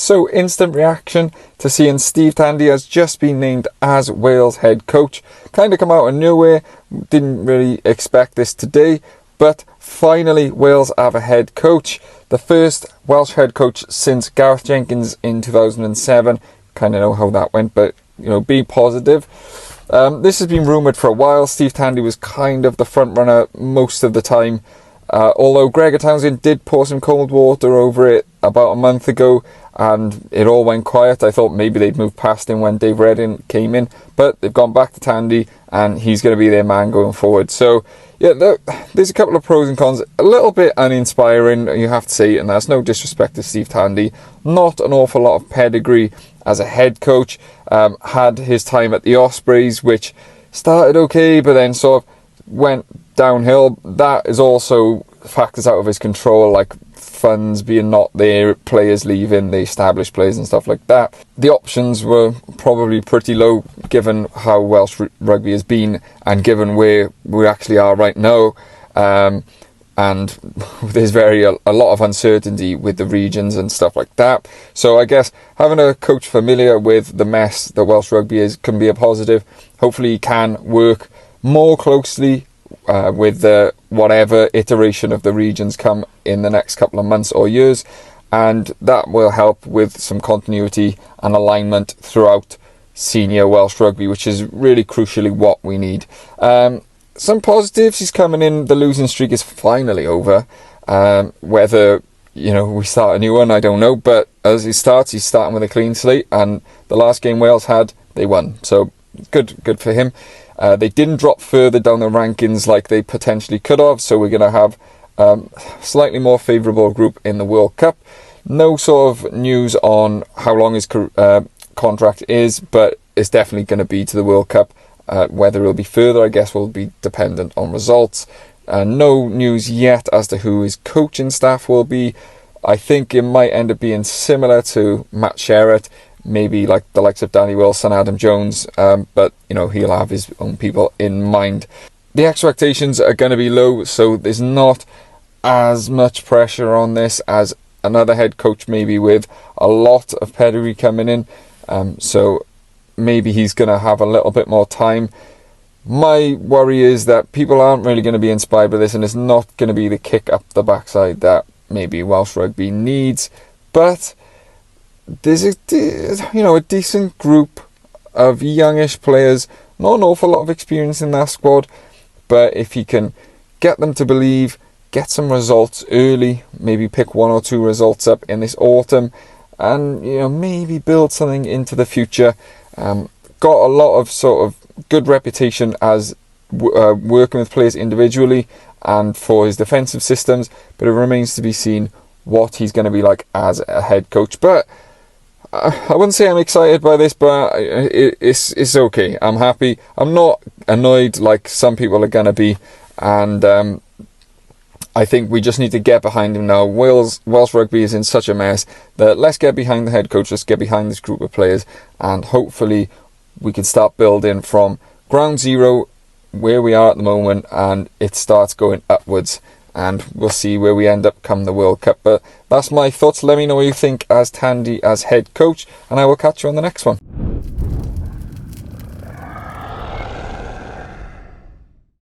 So instant reaction to seeing Steve Tandy has just been named as Wales head coach. Kind of come out of nowhere, didn't really expect this today, but finally Wales have a head coach. The first Welsh head coach since Gareth Jenkins in 2007. Kind of know how that went, but be positive. This has been rumoured for a while. Steve Tandy was kind of the front runner most of the time. Although Gregor Townsend did pour some cold water over it about a month ago and it all went quiet. I thought maybe they'd move past him when Dave Redding came in, but they've gone back to Tandy and he's going to be their man going forward. So yeah, there's a couple of pros and cons. A little bit uninspiring, you have to say, and that's no disrespect to Steve Tandy. Not an awful lot of pedigree as a head coach. Had his time at the Ospreys, which started okay, but then sort of went downhill. That is also factors out of his control, like funds being not there, players leaving, the established players and stuff like that. The options were probably pretty low given how Welsh rugby has been and given where we actually are right now. And there's a lot of uncertainty with the regions and stuff like that. So I guess having a coach familiar with the mess that Welsh rugby is can be a positive. Hopefully he can work more closely with whatever iteration of the regions come in the next couple of months or years, and that will help with some continuity and alignment throughout senior Welsh rugby, which is really crucially what we need. Some positives, he's coming in, the losing streak is finally over. Whether we start a new one, I don't know, but as he starts, he's starting with a clean slate, and the last game Wales had, they won, so good for him. They didn't drop further down the rankings like they potentially could have, so we're going to have slightly more favourable group in the World Cup. No sort of news on how long his contract is, but it's definitely going to be to the World Cup. Whether it'll be further, I guess, will be dependent on results. No news yet as to who his coaching staff will be. I think it might end up being similar to Matt Sherratt, maybe like the likes of Danny Wilson, Adam Jones, but he'll have his own people in mind. The expectations are going to be low, so there's not as much pressure on this as another head coach maybe with a lot of pedigree coming in. So maybe he's going to have a little bit more time. My worry is that people aren't really going to be inspired by this, and it's not going to be the kick up the backside that maybe Welsh rugby needs. But there's a decent group of youngish players, not an awful lot of experience in that squad, but if he can get them to believe, get some results early, maybe pick one or two results up in this autumn, and maybe build something into the future. Got a lot of sort of good reputation as working with players individually and for his defensive systems, but it remains to be seen what he's going to be like as a head coach. But I wouldn't say I'm excited by this, but it's okay. I'm happy. I'm not annoyed like some people are going to be, and I think we just need to get behind him now. Welsh rugby is in such a mess that let's get behind the head coach, let's get behind this group of players, and hopefully we can start building from ground zero where we are at the moment, and it starts going upwards, and we'll see where we end up come the World Cup. But that's my thoughts. Let me know what you think as Tandy as head coach, and I will catch you on the next one.